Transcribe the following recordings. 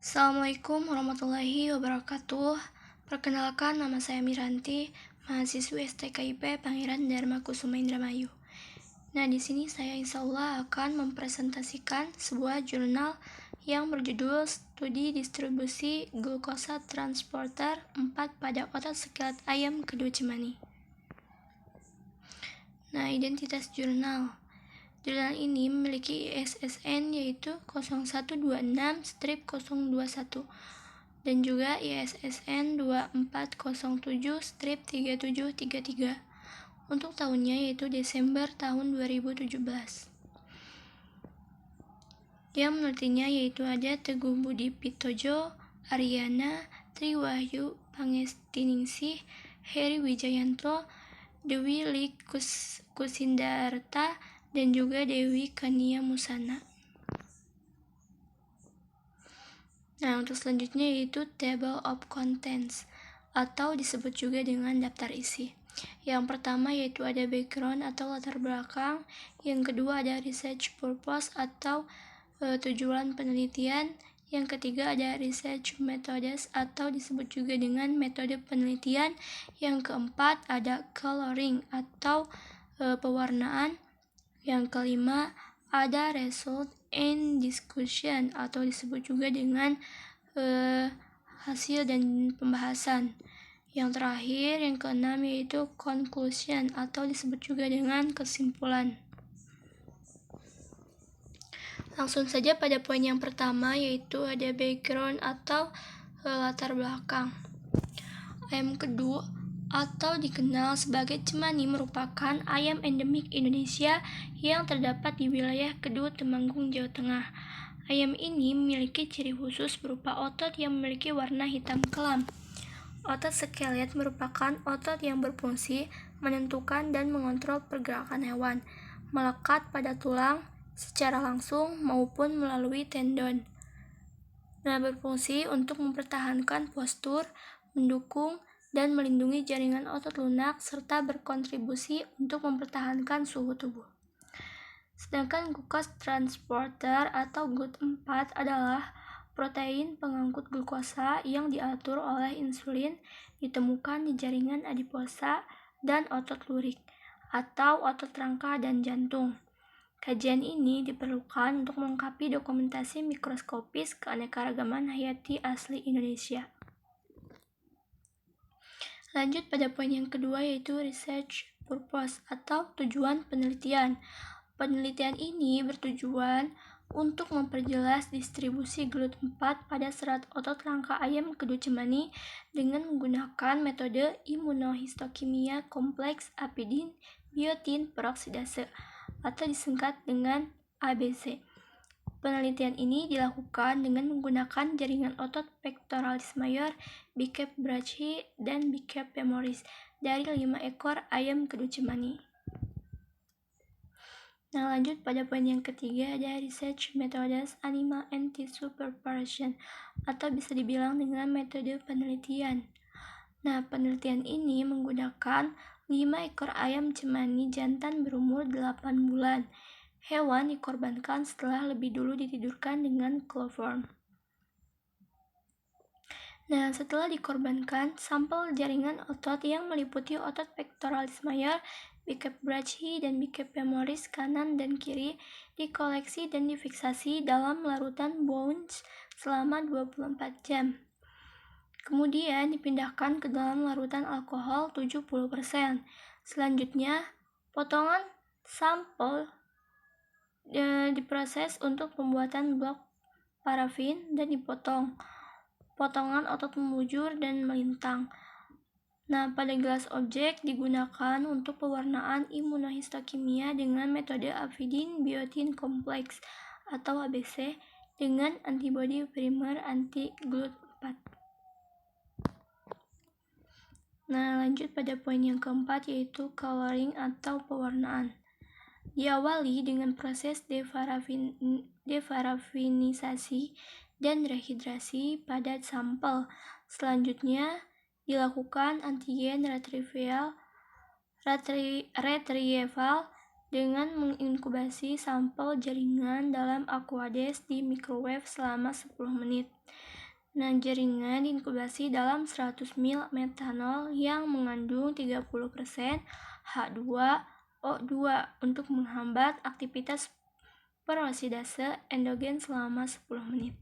Assalamualaikum warahmatullahi wabarakatuh. Perkenalkan, nama saya Miranti, mahasiswi STKIP Pangeran Dharma Kusuma Indramayu. Nah, di sini saya insya Allah akan mempresentasikan sebuah jurnal yang berjudul Studi Distribusi Glukosa Transporter 4 pada otot skelet ayam kedua cemani. Nah, identitas jurnal. Jurnal ini memiliki ISSN yaitu 0126-021 dan juga ISSN 2407-3733. Untuk tahunnya yaitu Desember tahun 2017. Yang menelitinya yaitu ada Teguh Budi Pitojo, Ariana, Triwahyu Pangestiningsih, Heri Wijayanto, Dewi Lik Kusindarta, dan juga Dewi Kania Musana. Nah, untuk selanjutnya yaitu Table of Contents atau disebut juga dengan daftar isi. Yang pertama yaitu ada background atau latar belakang, yang kedua ada research purpose atau tujuan penelitian, yang ketiga ada research methods atau disebut juga dengan metode penelitian, yang keempat ada coloring atau pewarnaan, yang kelima ada result and discussion atau disebut juga dengan hasil dan pembahasan. Yang terakhir, yang keenam yaitu conclusion atau disebut juga dengan kesimpulan. Langsung saja pada poin yang pertama yaitu ada background atau latar belakang. Ayam kedua atau dikenal sebagai cemani merupakan ayam endemik Indonesia yang terdapat di wilayah Kedua Temanggung, Jawa Tengah. Ayam ini memiliki ciri khusus berupa otot yang memiliki warna hitam kelam. Otot skelet merupakan otot yang berfungsi menentukan dan mengontrol pergerakan hewan, melekat pada tulang secara langsung maupun melalui tendon. Nah, berfungsi untuk mempertahankan postur, mendukung dan melindungi jaringan otot lunak serta berkontribusi untuk mempertahankan suhu tubuh. Sedangkan glucose transporter atau GLUT4 adalah protein pengangkut glukosa yang diatur oleh insulin, ditemukan di jaringan adiposa dan otot lurik atau otot rangka dan jantung. Kajian ini diperlukan untuk melengkapi dokumentasi mikroskopis keanekaragaman hayati asli Indonesia. Lanjut pada poin yang kedua yaitu research purpose atau tujuan penelitian. Penelitian ini bertujuan untuk memperjelas distribusi GLUT4 pada serat otot rangka ayam kedua cemani dengan menggunakan metode imunohistokimia kompleks apidin biotin peroksidase atau disingkat dengan ABC. Penelitian ini dilakukan dengan menggunakan jaringan otot pectoralis major, biceps brachii, dan biceps femoris dari 5 ekor ayam kedua cemani. Nah, lanjut pada poin yang ketiga ada research methods animal and tissue preparation atau bisa dibilang dengan metode penelitian. Nah, penelitian ini menggunakan 5 ekor ayam cemani jantan berumur 8 bulan. Hewan dikorbankan setelah lebih dulu ditidurkan dengan chloroform. Nah, setelah dikorbankan, sampel jaringan otot yang meliputi otot pectoralis major, biceps brachii, dan biceps femoris kanan dan kiri dikoleksi dan difiksasi dalam larutan bounce selama 24 jam. Kemudian dipindahkan ke dalam larutan alkohol 70%. Selanjutnya, potongan sampel diproses untuk pembuatan blok parafin dan dipotong. Potongan otot membujur dan melintang. Nah, pada gelas objek digunakan untuk pewarnaan imunohistokimia dengan metode apidin biotin kompleks atau ABC dengan antibodi primer anti GLUT4. Nah, lanjut pada poin yang keempat yaitu coloring atau pewarnaan. Diawali dengan proses defarafinisasi dan rehidrasi pada sampel. Selanjutnya dilakukan antigen retrieval dengan menginkubasi sampel jaringan dalam Aquades di microwave selama 10 menit. Nah, jaringan diinkubasi dalam 100 ml metanol yang mengandung 30% H2O2 untuk menghambat aktivitas peroxidase endogen selama 10 menit.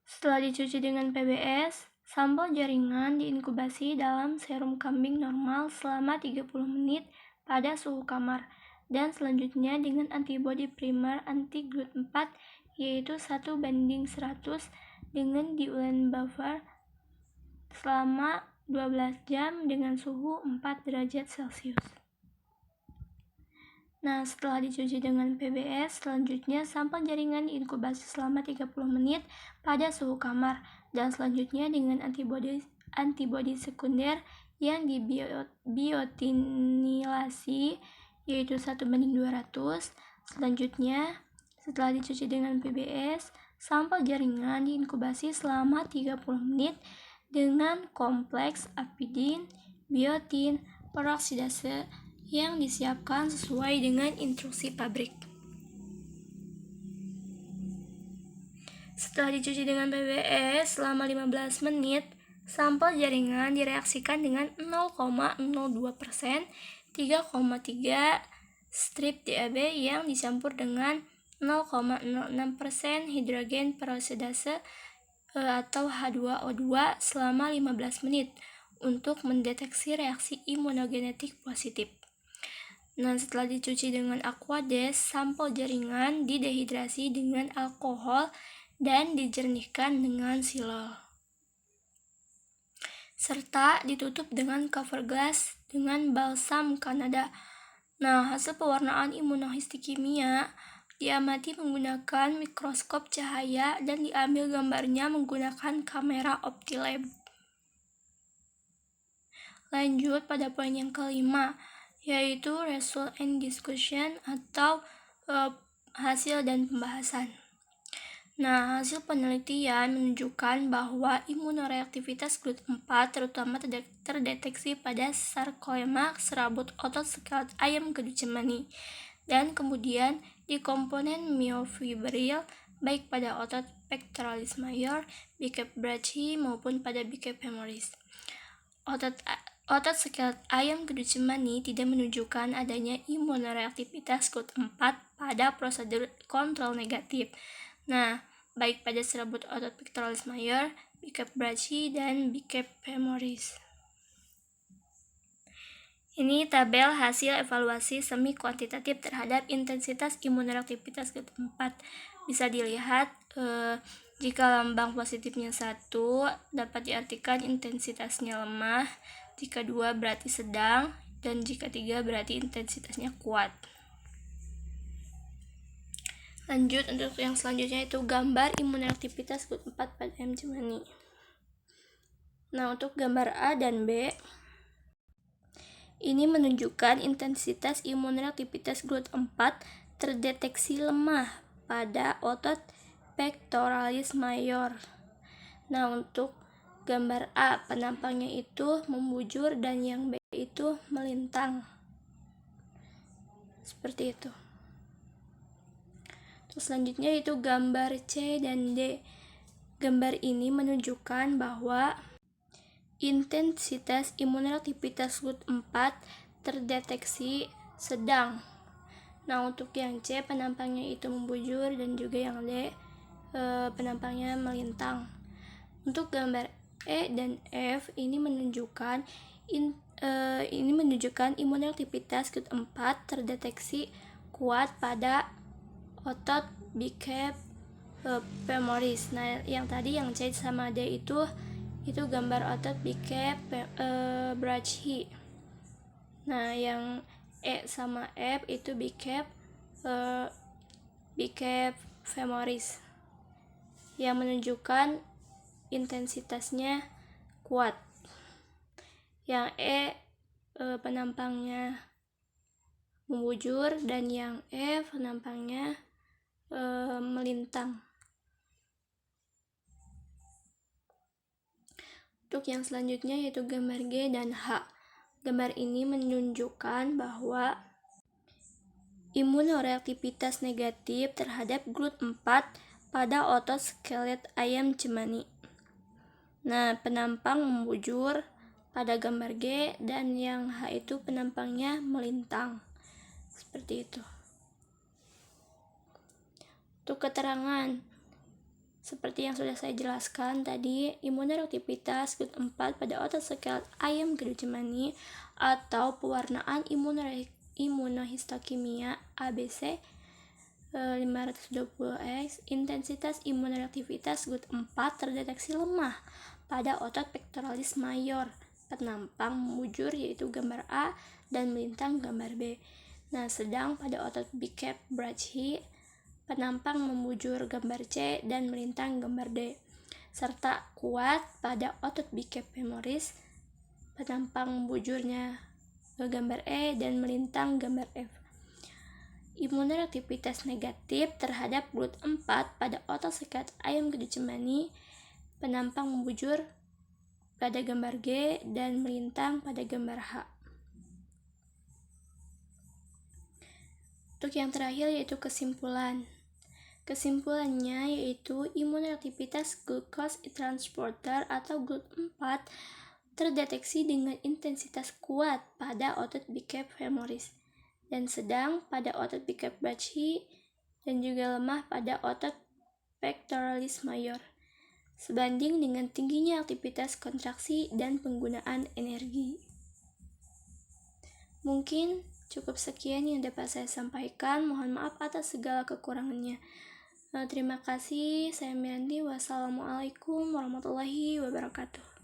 Setelah dicuci dengan PBS, sampel jaringan diinkubasi dalam serum kambing normal selama 30 menit pada suhu kamar, dan selanjutnya dengan antibodi primer anti-GLUT4 yaitu 1:100 dengan diulen buffer selama 12 jam dengan suhu 4 derajat Celcius. Nah, setelah dicuci dengan PBS, selanjutnya sampel jaringan diinkubasi selama 30 menit pada suhu kamar, dan selanjutnya dengan antibodi sekunder yang dibiotinilasi yaitu 1:200. Selanjutnya, setelah dicuci dengan PBS, sampel jaringan diinkubasi selama 30 menit dengan kompleks apidin, biotin, peroksidase yang disiapkan sesuai dengan instruksi pabrik. Setelah dicuci dengan PBS selama 15 menit, sampel jaringan direaksikan dengan 0,02% 3,3 strip DAB yang dicampur dengan 0,06% hidrogen peroksidase atau H2O2 selama 15 menit untuk mendeteksi reaksi imunogenetik positif. Nah, setelah dicuci dengan Aquades, sampel jaringan didehidrasi dengan alkohol dan dijernihkan dengan silol, serta ditutup dengan cover glass dengan balsam Kanada. Nah, hasil pewarnaan imunohistokimia diamati menggunakan mikroskop cahaya dan diambil gambarnya menggunakan kamera OptiLab. Lanjut pada poin yang kelima, yaitu result and discussion atau hasil dan pembahasan. Nah, hasil penelitian menunjukkan bahwa imunoreaktivitas GLUT4 terutama terdeteksi pada sarkoema serabut otot skelet ayam kedu cemani, dan kemudian di komponen myofibril baik pada otot pectoralis major, biceps brachii maupun pada biceps femoris. Otot skelet ayam kedu cemani tidak menunjukkan adanya imunoreaktivitas GLUT4 pada prosedur kontrol negatif. Nah, baik pada serabut otot pectoralis major, biceps brachii, dan biceps femoris. Ini tabel hasil evaluasi semi kuantitatif terhadap intensitas imunoreaktivitas GLUT4. Bisa dilihat jika lambang positifnya 1 dapat diartikan intensitasnya lemah, jika 2 berarti sedang, dan jika 3 berarti intensitasnya kuat. Lanjut untuk yang selanjutnya itu gambar imunoreaktivitas GLUT4 pada ayam cemani. Nah, untuk gambar A dan B ini menunjukkan intensitas imunoreaktivitas GLUT4 terdeteksi lemah pada otot pectoralis major. Nah, untuk gambar A penampangnya itu membujur dan yang B itu melintang. Seperti itu. Terus selanjutnya itu gambar C dan D. Gambar ini menunjukkan bahwa intensitas imunoreaktivitas GLUT4 terdeteksi sedang. Nah, untuk yang C penampangnya itu membujur dan juga yang D penampangnya melintang. Untuk gambar E dan F ini menunjukkan imunoreaktivitas GLUT4 terdeteksi kuat pada otot biceps femoris. Nah, yang tadi yang C sama D itu gambar otot biceps brachii. Nah, yang E sama F itu biceps femoris yang menunjukkan intensitasnya kuat. Yang E penampangnya membujur dan yang F penampangnya melintang. Untuk yang selanjutnya yaitu gambar G dan H. Gambar ini menunjukkan bahwa imunoreaktivitas negatif terhadap GLUT4 pada otot skelet ayam cemani. Nah, penampang membujur pada gambar G dan yang H itu penampangnya melintang. Seperti itu. Untuk keterangan, seperti yang sudah saya jelaskan tadi, imunoreaktivitas GLUT4 pada otot skelet ayam gedut cemani atau pewarnaan imunohistokimia ABC 520X, intensitas imunoreaktivitas GLUT4 terdeteksi lemah pada otot pectoralis mayor, penampang membujur yaitu gambar A dan melintang gambar B. Nah, sedang pada otot bicep brachii, penampang membujur gambar C dan melintang gambar D, serta kuat pada otot bicep femoris, penampang membujurnya gambar E dan melintang gambar F. Imunoreaktivitas negatif terhadap GLUT4 pada otot skelet ayam gedut cemani, penampang membujur pada gambar G dan melintang pada gambar H. Untuk yang terakhir yaitu kesimpulan. Kesimpulannya yaitu imunoreaktivitas glucose transporter atau GLUT4 terdeteksi dengan intensitas kuat pada otot bicep femoris dan sedang pada otot bicep brachii dan juga lemah pada otot pectoralis mayor, sebanding dengan tingginya aktivitas kontraksi dan penggunaan energi. Mungkin cukup sekian yang dapat saya sampaikan. Mohon maaf atas segala kekurangannya. Terima kasih. Saya Miranti. Wassalamualaikum warahmatullahi wabarakatuh.